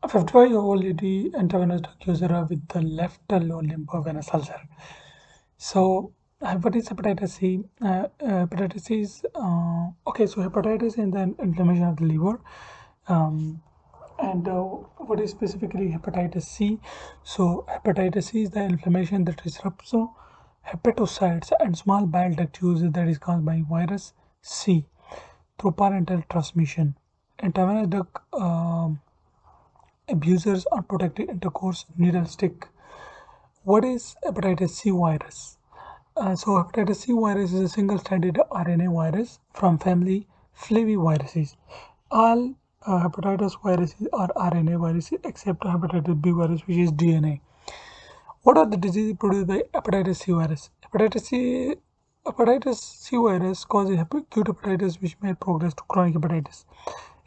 A 55-year-old lady intravenous drug user with the left lower limb venous ulcer. So, what is hepatitis C? Hepatitis C is okay. So, hepatitis is the inflammation of the liver. Um, and what is specifically hepatitis C? So, hepatitis C is the inflammation that disrupts hepatocytes and small bile duct juices that is caused by virus C through parental transmission. Intravenous drug abusers are protected intercourse needle stick. What is hepatitis C virus? So hepatitis C virus is a single-stranded RNA virus from family flaviviruses. All hepatitis viruses are RNA viruses except hepatitis B virus, which is DNA. What are the diseases produced by hepatitis C virus? Hepatitis C virus causes acute hepatitis, which may progress to chronic hepatitis.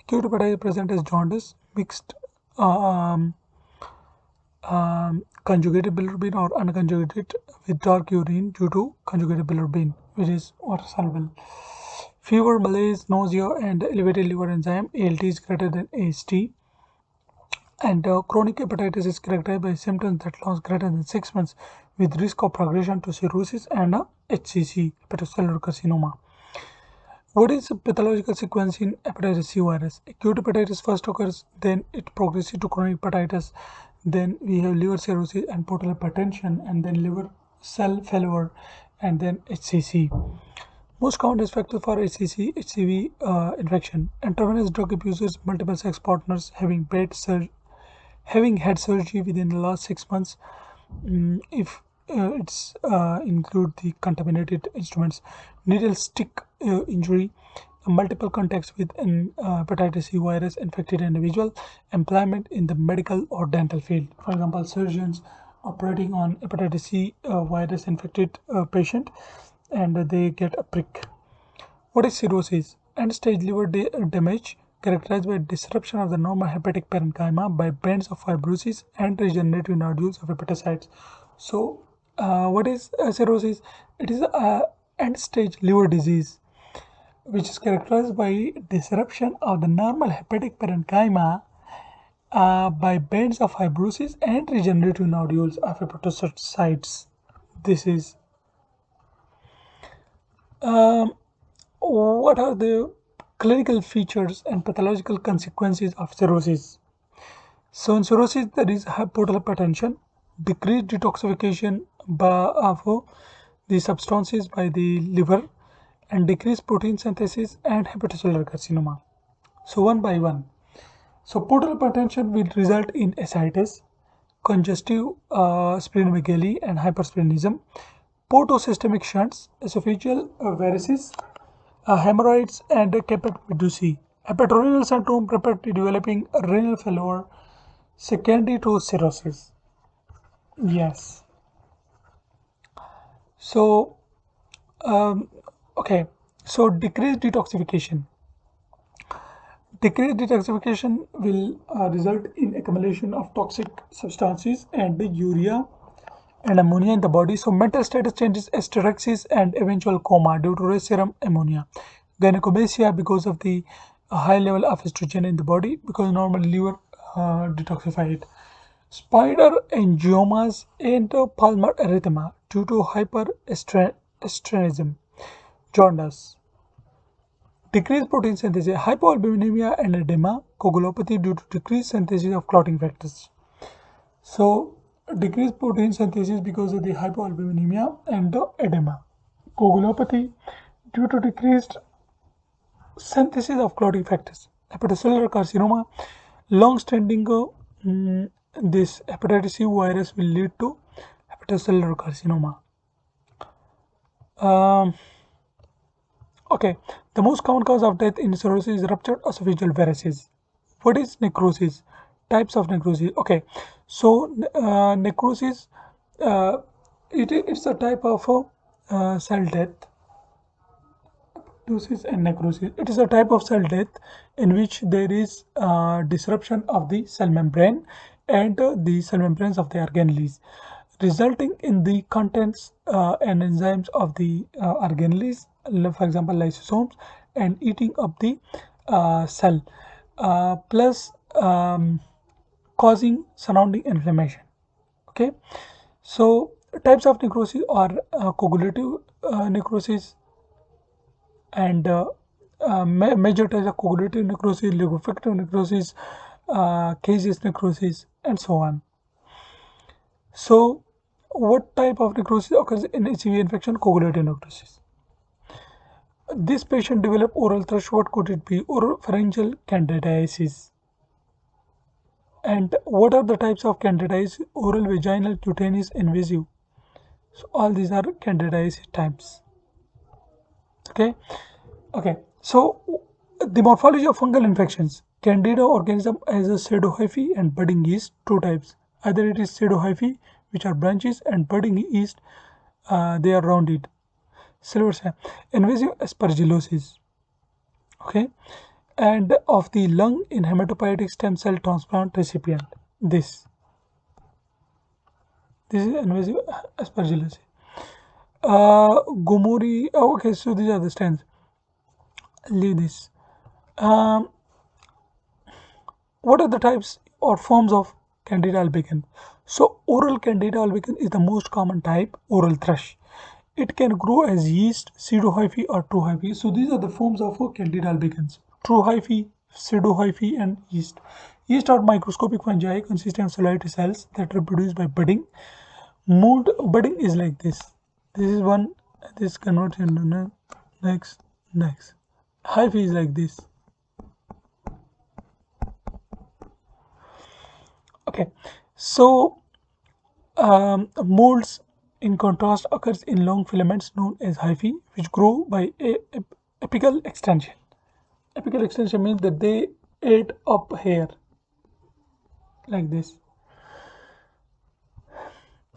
Acute hepatitis present as jaundice, mixed um, conjugated bilirubin or unconjugated with dark urine due to conjugated bilirubin, which is water soluble. Fever, malaise, nausea, and elevated liver enzyme ALT is greater than AST. And chronic hepatitis is characterized by symptoms that last greater than 6 months with risk of progression to cirrhosis and HCC, hepatocellular carcinoma. What is the pathological sequence in hepatitis C virus? Acute hepatitis first occurs, then it progresses to chronic hepatitis, then we have liver cirrhosis and portal hypertension, and then liver cell failure, and then HCC. Most common risk factors for HCC, HCV infection: intravenous drug abusers, multiple sex partners, having had surgery within the last 6 months, if it's include the contaminated instruments, needle stick injury, multiple contacts with an hepatitis C virus infected individual, employment in the medical or dental field. For example, surgeons operating on hepatitis C virus infected patient and they get a prick. What is cirrhosis? End-stage liver damage characterized by disruption of the normal hepatic parenchyma by bands of fibrosis and regenerative nodules of hepatocytes. So, what is cirrhosis? It is a end-stage liver disease which is characterized by disruption of the normal hepatic parenchyma by bands of fibrosis and regenerative nodules of hepatocytes. This is what are the clinical features and pathological consequences of cirrhosis? So in cirrhosis, there is portal hypertension, decreased detoxification of the substances by the liver, and decreased protein synthesis and hepatocellular carcinoma. So one by one. So portal hypertension will result in ascites, congestive splenomegaly, and hypersplenism, portosystemic shunts, esophageal varices, hemorrhoids, and capitomedusae. Hepatorenal syndrome rapidly developing renal failure secondary to cirrhosis. Yes. So, okay. So decreased detoxification. Decreased detoxification will result in accumulation of toxic substances and the urea and ammonia in the body. So mental status changes, asterexis, and eventual coma due to raised serum ammonia. Gynecomastia because of the high level of estrogen in the body because normally liver detoxify it. Spider angiomas and palmar erythema due to hyperestrenism. Jaundice. Decreased protein synthesis, hypoalbuminemia and edema, coagulopathy due to decreased synthesis of clotting factors. So, decreased protein synthesis because of the hypoalbuminemia and the edema. Coagulopathy due to decreased synthesis of clotting factors. Hepatocellular carcinoma, long-standing this hepatitis C virus will lead to hepatocellular carcinoma. Okay, the most common cause of death in cirrhosis is ruptured esophageal varices. What is necrosis? Types of necrosis. Okay, so necrosis, it's a type of cell death. Apoptosis and necrosis. It is a type of cell death in which there is disruption of the cell membrane and the cell membranes of the organelles, resulting in the contents and enzymes of the organelles, for example lysosomes, and eating up the cell plus causing surrounding inflammation. Okay, so types of necrosis are coagulative necrosis, and major types of coagulative necrosis, liquefactive necrosis, caseous necrosis, and so on. So, what type of necrosis occurs in HCV infection? Coagulative necrosis. This patient developed oral thrush. What could it be? Oropharyngeal candidiasis. And what are the types of candidiasis? Oral, vaginal, cutaneous, invasive. So all these are candidiasis types. Okay. So the morphology of fungal infections. Candida organism has a pseudohyphae and budding yeast, two types. Either it is pseudohyphae, which are branches, and budding yeast, they are rounded. Silver cell. Invasive aspergillosis. Okay, and of the lung in hematopoietic stem cell transplant recipient. This is invasive aspergillosis. Gomori. Oh, okay, so these are the stands. Leave this. Um, what are the types or forms of Candida albicans? So oral Candida albicans is the most common type, oral thrush. It can grow as yeast, pseudohyphae, or true hyphae. So these are the forms of Candida albicans: true hyphae, pseudohyphae, and yeast. Yeast are microscopic fungi consisting of solitary cells that reproduce by budding. Mold budding is like this. This is one. This converts into next. Hyphae is like this. Okay, so molds, in contrast, occurs in long filaments known as hyphae, which grow by apical extension. Apical extension means that they ate up hair like this.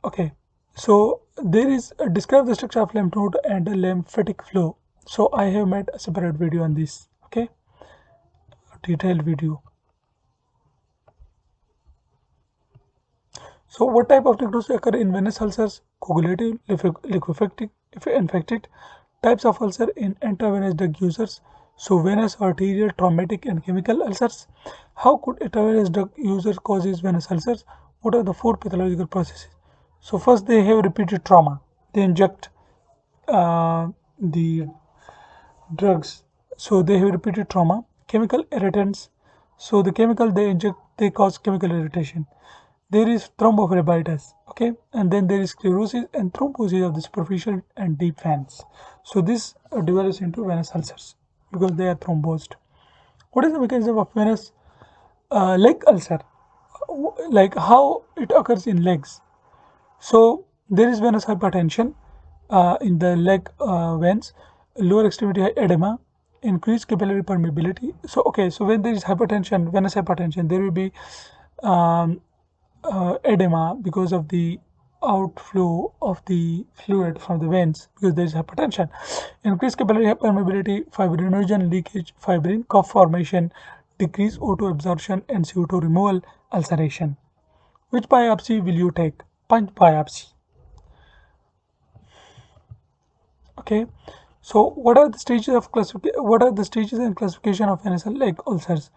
Okay, so there is describe the structure of lymph node and lymphatic flow. So I have made a separate video on this. Okay, a detailed video. So what type of necrosis occur in venous ulcers? Coagulative, liquefactive, if infected. Types of ulcer in intravenous drug users. So venous, arterial, traumatic, and chemical ulcers. How could intravenous drug users causes venous ulcers? What are the four pathological processes? So first, they have repeated trauma. They inject the drugs. So they have repeated trauma. Chemical irritants. So the chemical they inject, they cause chemical irritation. There is thrombophlebitis, okay, and then there is sclerosis and thrombosis of the superficial and deep veins. So this develops into venous ulcers because they are thrombosed. What is the mechanism of venous leg ulcer? Like how it occurs in legs. So there is venous hypertension in the leg veins, lower extremity edema, increased capillary permeability. So okay, so when there is hypertension, venous hypertension, there will be edema because of the outflow of the fluid from the veins because there is hypertension. Increased capillary permeability, fibrinogen leakage, fibrin, cough formation, decreased O2 absorption, and CO2 removal, ulceration. Which biopsy will you take? Punch biopsy. Okay. So what are the stages of what are the stages and classification of venous leg ulcers?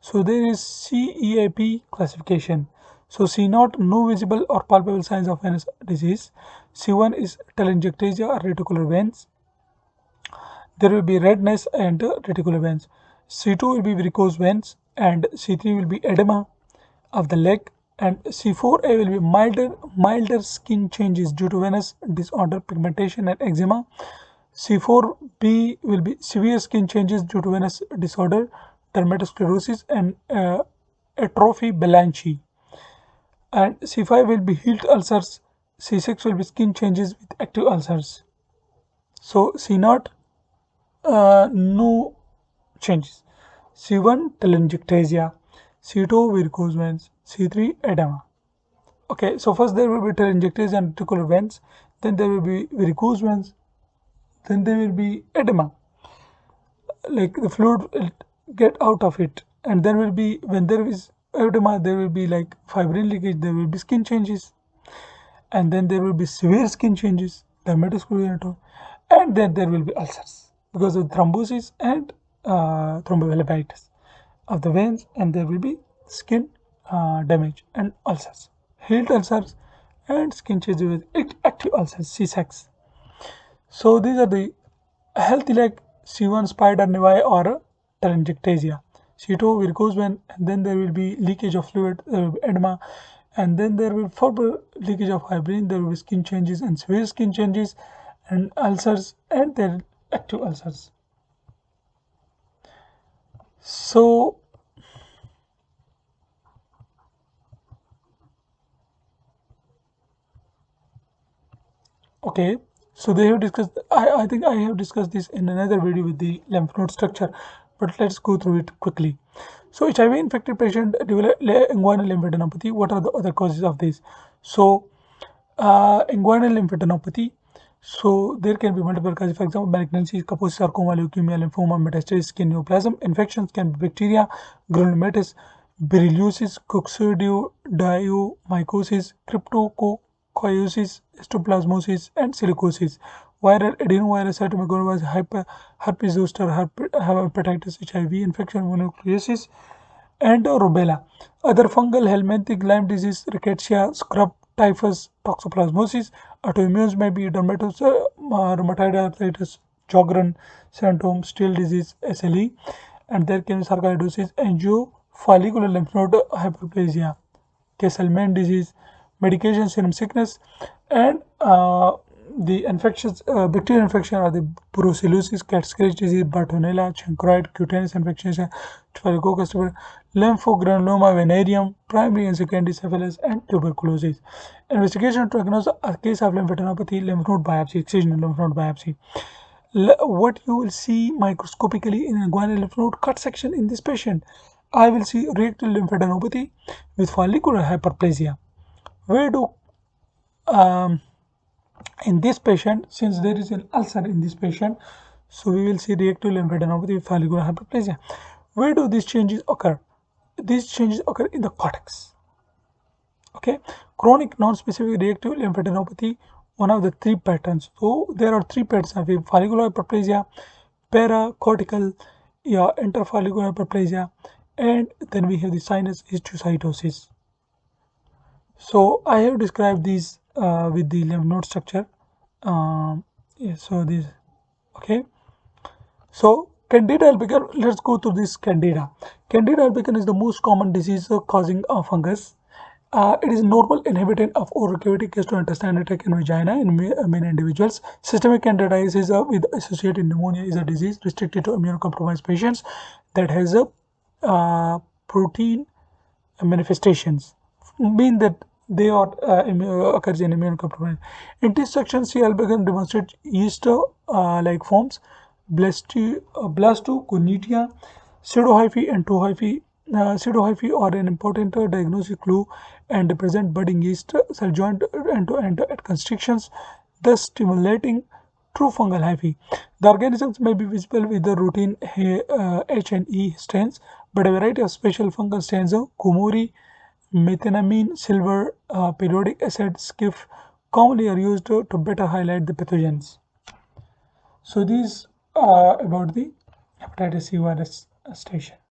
So there is CEAP classification. So C0, no visible or palpable signs of venous disease. C1 is telangiectasia or reticular veins. There will be redness and reticular veins. C2 will be varicose veins, and C3 will be edema of the leg, and C4A will be milder skin changes due to venous disorder, pigmentation, and eczema. C4B will be severe skin changes due to venous disorder, dermatosclerosis, and atrophy Balanchi. And C5 will be healed ulcers. C6 will be skin changes with active ulcers. So C0, no changes. C1 telangiectasia, C2 varicose veins, C3 edema. Okay, so first there will be telangiectasia and reticular veins, then there will be varicose veins, then there will be edema, like the fluid will get out of it, and there will be, when there is edema, there will be like fibrin leakage, there will be skin changes, and then there will be severe skin changes, dermatosclerosis, and then there will be ulcers because of thrombosis and thrombophlebitis of the veins, and there will be skin damage and ulcers, healed ulcers, and skin changes with active ulcers, C6. So these are the healthy like C1 spider nevi or telangiectasia. C2 varicose vein, and then there will be leakage of fluid, edema, and then there will further leakage of fibrin, there will be skin changes and severe skin changes and ulcers and their active ulcers. So okay, so they have discussed, I think I have discussed this in another video with the lymph node structure, but let's go through it quickly. So HIV infected patient develop inguinal lymphadenopathy. What are the other causes of this? So inguinal lymphadenopathy. So there can be multiple causes. For example, malignancy, Kaposi sarcoma, leukemia, lymphoma, metastasis, skin neoplasm. Infections can be bacteria, granulomatous, berylliosis, coccidioidomycosis, cryptococciosis, histoplasmosis, and silicosis. Viral adenovirus, cytomegalovirus, herpes zoster, hepatitis, HIV infection, mononucleosis, and rubella. Other fungal helminthic, Lyme disease, rickettsia, scrub, typhus, toxoplasmosis. Autoimmunes may be rheumatoid arthritis, Sjogren syndrome, Still disease, SLE, and there can be sarcoidosis, angiofollicular lymph node hyperplasia, Kesselman disease, medication serum sickness, and the infections, bacterial infection are the brucellosis, cat scratch disease, Bartonella, chancroid, cutaneous infections, Staphylococcus, lymphogranuloma, venereum, primary and secondary syphilis, and tuberculosis. Investigation to diagnose a case of lymphadenopathy, lymph node biopsy, excision lymph node biopsy. What you will see microscopically in inguinal lymph node cut section in this patient, I will see reactive lymphadenopathy with follicular hyperplasia. Where do in this patient, since there is an ulcer in this patient, so we will see reactive lymphadenopathy with follicular hyperplasia. Where do these changes occur? These changes occur in the cortex. Okay, chronic non-specific reactive lymphadenopathy, one of the three patterns. So there are three patterns of follicular hyperplasia, paracortical, yeah, interfollicular hyperplasia, and then we have the sinus histiocytosis. So I have described these with the lymph node structure. Yeah, so this, okay. So Candida albicans, let's go to this Candida. Candida albicans is the most common disease causing fungus. It is normal inhabitant of oral cavity, gastrointestinal tract, and vagina in many individuals. Systemic candidiasis with associated pneumonia is a disease restricted to immunocompromised patients that has a protein manifestations, mean that they are occurs in immunocompromised. Intersection C. albicans demonstrate yeast like forms, blastoconitia, pseudohyphae, and tohyphae. Pseudohyphae are an important diagnostic clue and present budding yeast cell joint end-to-end at constrictions, thus stimulating true fungal hyphae. The organisms may be visible with the routine H and E stains, but a variety of special fungal stains, kumuri, methenamine, silver, periodic acid, skiff, commonly are used to better highlight the pathogens. So these are about the hepatitis C virus station.